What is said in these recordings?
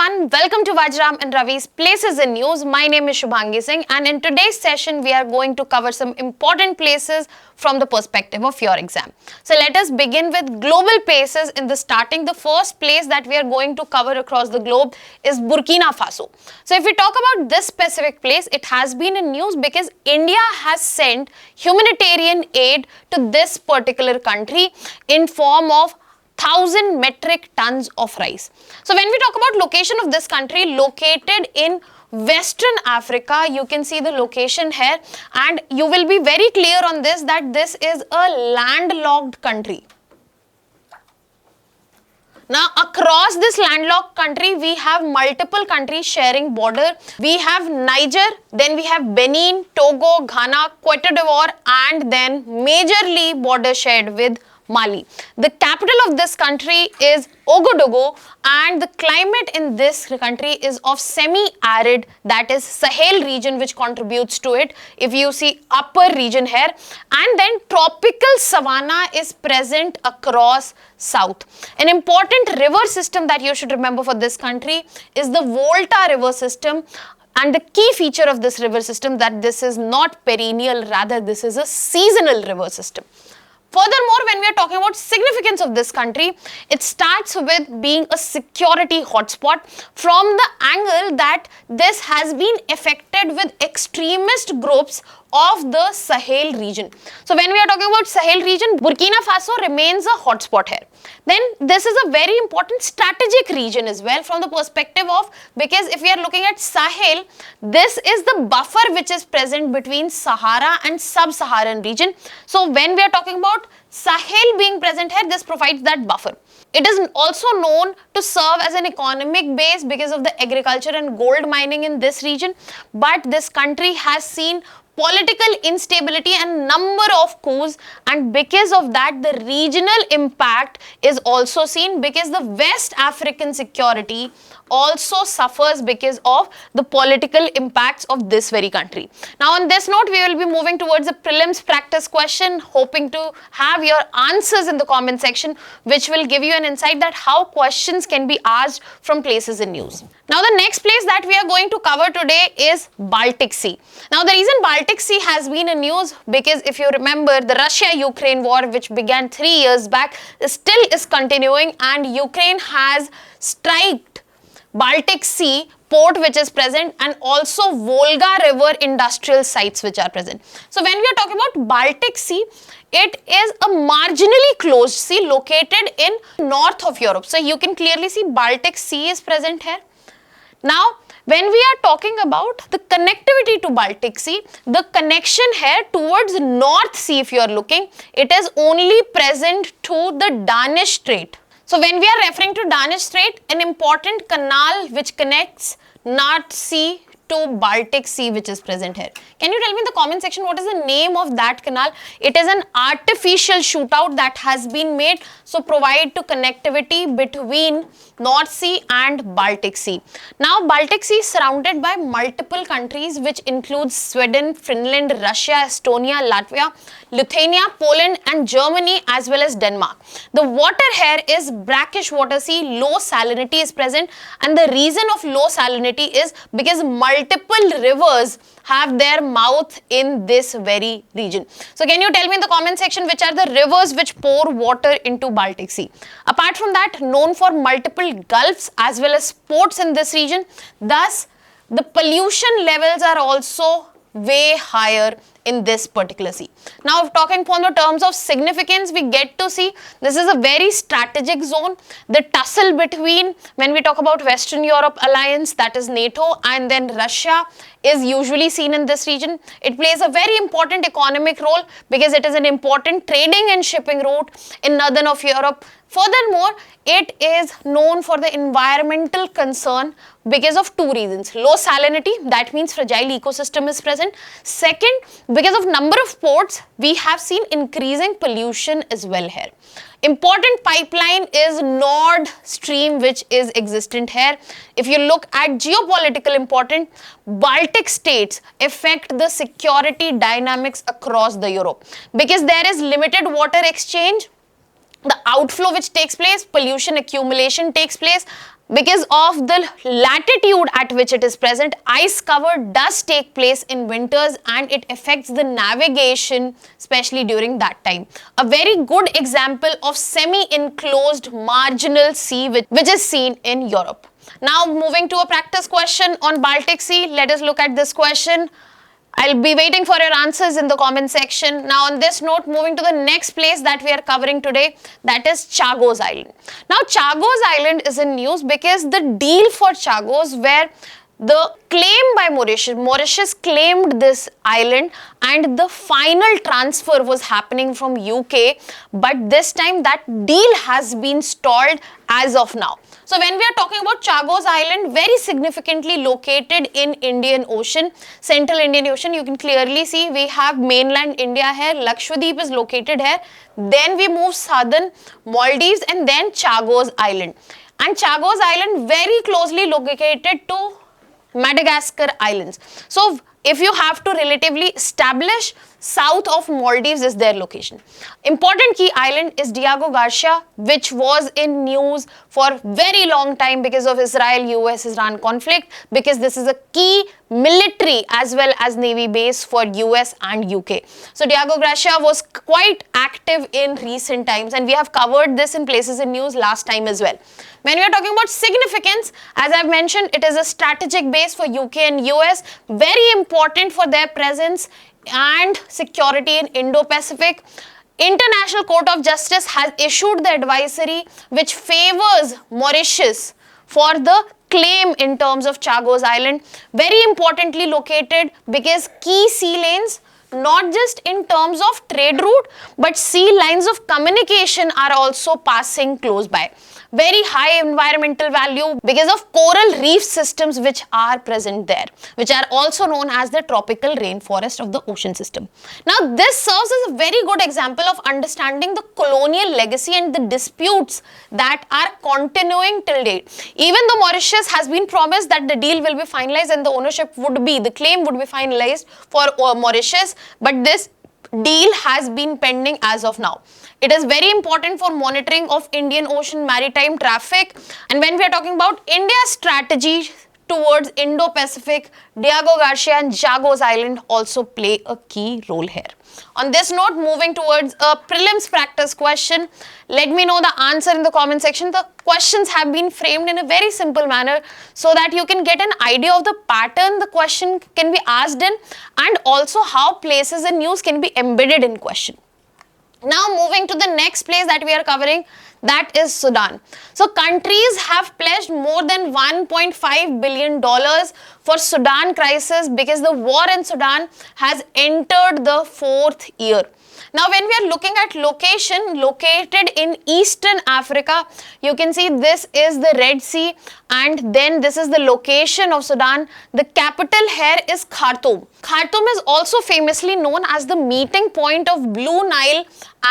everyone, welcome to Vajiram and Ravi's Places in News. My name is Shubhangi Singh and in today's session we are going to cover some important places from the perspective of your exam. So let us begin with global places. In the starting, the first place that we are going to cover across the globe is Burkina Faso. So if we talk about this specific place, it has been in news because India has sent humanitarian aid to this particular country in form of 1,000 metric tons of rice. So when we talk about location of this country, located in Western Africa, you can see the location here and you will be very clear on this that this is a landlocked country. Now across this landlocked country, we have multiple countries sharing border. We have Niger, then we have Benin, Togo, Ghana, Cote d'Ivoire and then majorly border shared with Mali. The capital of this country is Ouagadougou and the climate in this country is of semi-arid, that is Sahel region, which contributes to it. If you see upper region here, and then tropical savanna is present across south. An important river system that you should remember for this country is the Volta river system. And the key feature of this river system that this is not perennial, rather this is a seasonal river system. Furthermore, when we are talking about significance of this country, it starts with being a security hotspot from the angle that this has been affected with extremist groups of the Sahel region. So when we are talking about Sahel region, Burkina Faso remains a hotspot here. Then this is a very important strategic region as well from the perspective of, because if we are looking at Sahel, this is the buffer which is present between Sahara and sub-Saharan region. So when we are talking about Sahel being present here, this provides that buffer. It is also known to serve as an economic base because of the agriculture and gold mining in this region. But this country has seen political instability and number of coups, and because of that the regional impact is also seen because the West African security also suffers because of the political impacts of this very country. Now on this note, we will be moving towards a prelims practice question, hoping to have your answers in the comment section, which will give you an insight that how questions can be asked from places in news. Now the next place that we are going to cover today is Baltic Sea. Now the reason Baltic Sea has been in news because if you remember the Russia-Ukraine war, which began 3 years back, still is continuing and Ukraine has striked Baltic Sea port which is present and also Volga River industrial sites which are present. So when we are talking about Baltic Sea, it is a marginally closed sea located in north of Europe. So you can clearly see Baltic Sea is present here. Now, when we are talking about the connectivity to Baltic Sea, the connection here towards North Sea, if you are looking, it is only present to the Danish Strait. So when we are referring to Danish Strait, an important canal which connects North Sea to Baltic Sea which is present here. Can you tell me in the comment section what is the name of that canal? It is an artificial shootout that has been made, so provide to connectivity between North Sea and Baltic Sea. Now Baltic Sea is surrounded by multiple countries which includes Sweden, Finland, Russia, Estonia, Latvia, Lithuania, Poland and Germany as well as Denmark. The water here is brackish water sea, low salinity is present, and the reason of low salinity is because multiple rivers have their mouth in this very region. So can you tell me in the comment section which are the rivers which pour water into Baltic Sea? Apart from that, known for multiple gulfs as well as ports in this region, thus the pollution levels are also way higher in this particular sea. Now talking from the terms of significance, we get to see this is a very strategic zone. The tussle between, when we talk about Western Europe alliance, that is NATO, and then Russia is usually seen in this region. It plays a very important economic role because it is an important trading and shipping route in northern of Europe. Furthermore, it is known for the environmental concern because of two reasons. Low salinity, that means fragile ecosystem is present. Second, because of number of ports, we have seen increasing pollution as well here. Important pipeline is Nord Stream which is existent here. If you look at geopolitical important, Baltic states affect the security dynamics across the Europe because there is limited water exchange. The outflow which takes place, pollution accumulation takes place, Because of the latitude at which it is present, ice cover does take place in winters and it affects the navigation, especially during that time. A very good example of semi-enclosed marginal sea which is seen in Europe. Now moving to a practice question on Baltic Sea, let us look at this question. I'll be waiting for your answers in the comment section. Now on this note, moving to the next place that we are covering today, that is Chagos Island. Now Chagos Island is in news because the deal for Chagos, where the claim by Mauritius claimed this island and the final transfer was happening from UK, but this time that deal has been stalled as of now. So when we are talking about Chagos Island, very significantly located in Indian Ocean, Central Indian Ocean, you can clearly see we have mainland India here, Lakshadweep is located here, then we move southern Maldives and then Chagos Island. And Chagos Island very closely located to Madagascar Islands. So if you have to relatively establish, south of Maldives is their location. Important key island is Diego Garcia, which was in news for very long time because of Israel-US-Iran conflict, because this is a key military as well as navy base for US and UK. So Diego Garcia was quite active in recent times and we have covered this in places in news last time as well. When we are talking about significance, as I've mentioned, it is a strategic base for UK and US, very important for their presence and security in Indo-Pacific. International Court of Justice has issued the advisory which favors Mauritius for the claim in terms of Chagos Island. Very importantly located because key sea lanes, not just in terms of trade route, but sea lines of communication are also passing close by. Very high environmental value because of coral reef systems which are present there, which are also known as the tropical rainforest of the ocean system. Now this serves as a very good example of understanding the colonial legacy and the disputes that are continuing till date. Even though Mauritius has been promised that the deal will be finalized and the ownership would be, the claim would be finalized for Mauritius, but this deal has been pending as of now. It is very important for monitoring of Indian Ocean maritime traffic. And when we are talking about India's strategy towards Indo-Pacific, Diego Garcia and Chagos Island also play a key role here. On this note, moving towards a prelims practice question, let me know the answer in the comment section. The questions have been framed in a very simple manner so that you can get an idea of the pattern the question can be asked in and also how places and news can be embedded in question. Now moving to the next place that we are covering, that is Sudan. So countries have pledged more than $1.5 billion for Sudan crisis because the war in Sudan has entered the 4th year. Now when we are looking at location, located in Eastern Africa, you can see this is the Red Sea and then this is the location of Sudan. The capital here is Khartoum. Khartoum is also famously known as the meeting point of Blue Nile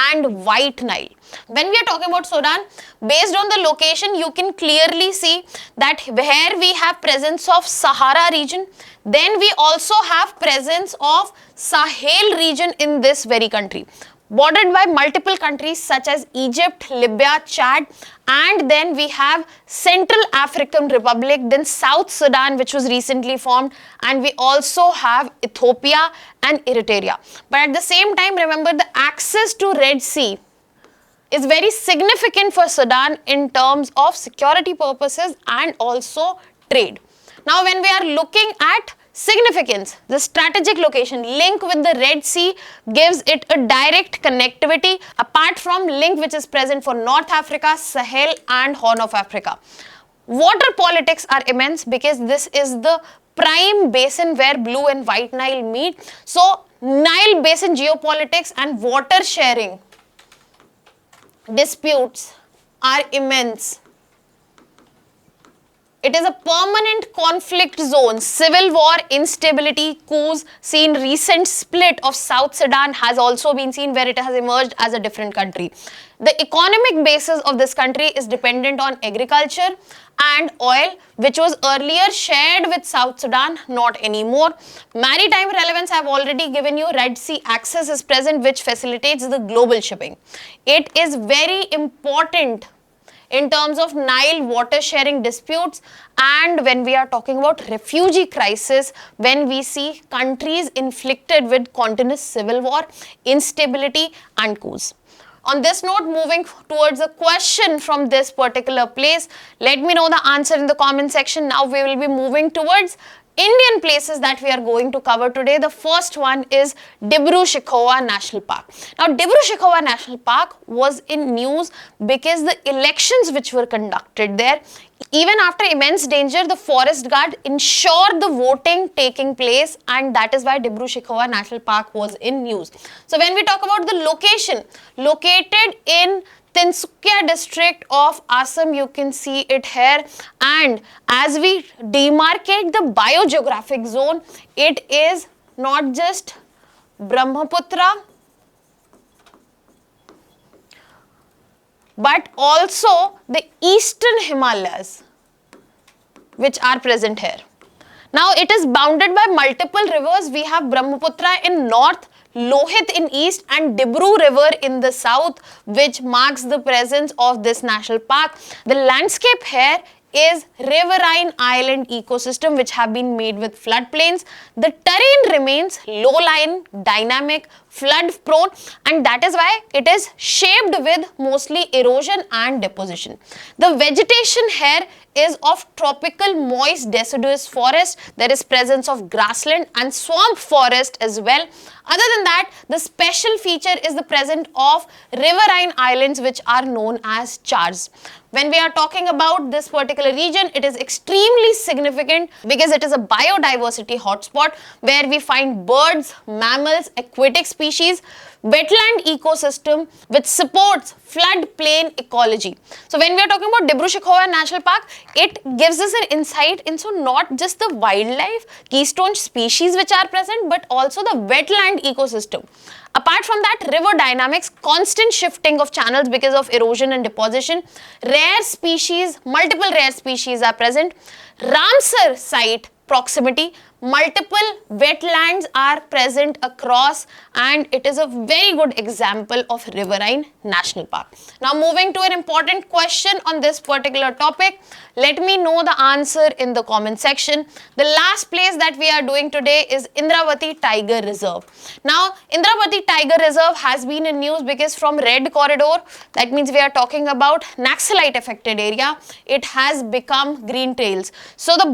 and White Nile. When we are talking about Sudan, based on the location, you can clearly see that here we have presence of Sahara region. Then we also have presence of Sahel region in this very country, bordered by multiple countries such as Egypt, Libya, Chad, and then we have Central African Republic, then South Sudan, which was recently formed, and we also have Ethiopia and Eritrea. But at the same time, remember the access to Red Sea is very significant for Sudan in terms of security purposes and also trade. Now when we are looking at significance, the strategic location, link with the Red Sea gives it a direct connectivity apart from link which is present for North Africa, Sahel and Horn of Africa. Water politics are immense because this is the prime basin where Blue and White Nile meet. So Nile basin geopolitics and water sharing disputes are immense. It is a permanent conflict zone. Civil war, instability, coups, seen recent split of South Sudan has also been seen where it has emerged as a different country. The economic basis of this country is dependent on agriculture and oil, which was earlier shared with South Sudan, not anymore. Maritime relevance I have already given you. Red Sea access is present, which facilitates the global shipping. It is very important in terms of Nile water sharing disputes, and when we are talking about refugee crisis, when we see countries inflicted with continuous civil war, instability and coups. On this note, moving towards a question from this particular place, let me know the answer in the comment section. Now we will be moving towards Indian places that we are going to cover today. The first one is Dibru-Sakhova National Park. Now, Dibru-Sakhova National Park was in news because the elections which were conducted there, even after immense danger, the forest guard ensured the voting taking place, and that is why Dibru-Sakhova National Park was in news. So, when we talk about the location, located in Tinsukia district of Assam, you can see it here, and as we demarcate the biogeographic zone, it is not just Brahmaputra but also the eastern Himalayas which are present here. Now it is bounded by multiple rivers. We have Brahmaputra in north, Lohit in east and Dibru River in the south, which marks the presence of this national park. The landscape here is riverine island ecosystem which have been made with floodplains. The terrain remains low-lying, dynamic, flood prone, and that is why it is shaped with mostly erosion and deposition. The vegetation here is of tropical moist deciduous forest. There is presence of grassland and swamp forest as well. Other than that, the special feature is the presence of riverine islands which are known as chars. When we are talking about this particular region, it is extremely significant because it is a biodiversity hotspot where we find birds, mammals, aquatic species, wetland ecosystem which supports floodplain ecology. So when we are talking about Dibru-Sakhova National Park, it gives us an insight into not just the wildlife, keystone species which are present, but also the wetland ecosystem. Apart from that, river dynamics, constant shifting of channels because of erosion and deposition, rare species, multiple rare species are present. Ramsar site proximity, multiple wetlands are present across, and it is a very good example of riverine national park. Now moving to an important question on this particular topic, let me know the answer in the comment section. The last place that we are doing today is Indravati Tiger Reserve. Now Indravati Tiger Reserve has been in news because from red corridor, that means we are talking about Naxalite affected area, it has become green trails. So the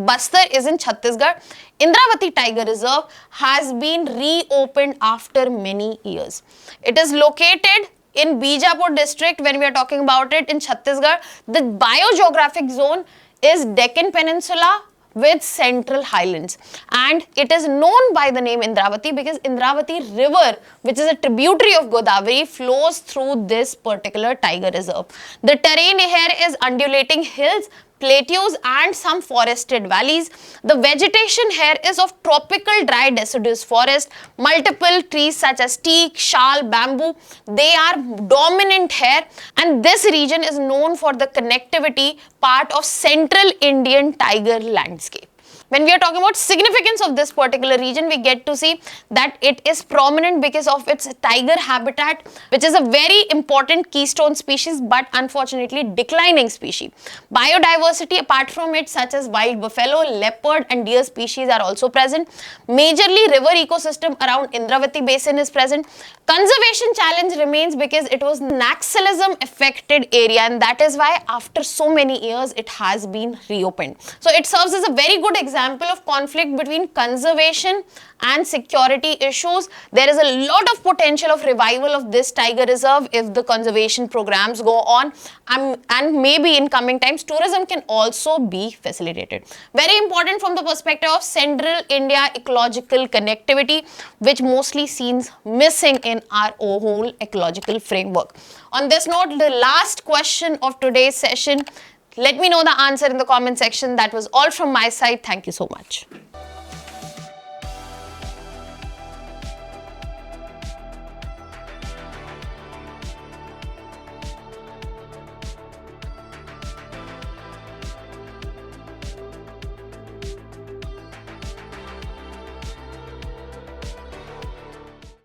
Bastar is in Chhattisgarh. Indravati Tiger Reserve has been reopened after many years. It is located in Bijapur district. When we are talking about it in Chhattisgarh, the biogeographic zone is Deccan Peninsula with central highlands, and it is known by the name Indravati because Indravati River, which is a tributary of Godavari, flows through this particular tiger reserve. The terrain here is undulating hills, plateaus and some forested valleys. The vegetation here is of tropical dry deciduous forest, multiple trees such as teak, shal, bamboo, they are dominant here, and this region is known for the connectivity part of central Indian tiger landscape. When we are talking about significance of this particular region, we get to see that it is prominent because of its tiger habitat, which is a very important keystone species but unfortunately declining species. Biodiversity apart from it, such as wild buffalo, leopard and deer species are also present. Majorly river ecosystem around Indravati basin is present. Conservation challenge remains because it was Naxalism affected area, and that is why after so many years it has been reopened. So it serves as a very good example of conflict between conservation and security issues. There is a lot of potential of revival of this tiger reserve if the conservation programs go on, and maybe in coming times tourism can also be facilitated. Very important from the perspective of central India ecological connectivity, which mostly seems missing in our whole ecological framework. On this note, the last question of today's session, let me know the answer in the comment section. That was all from my side. Thank you so much.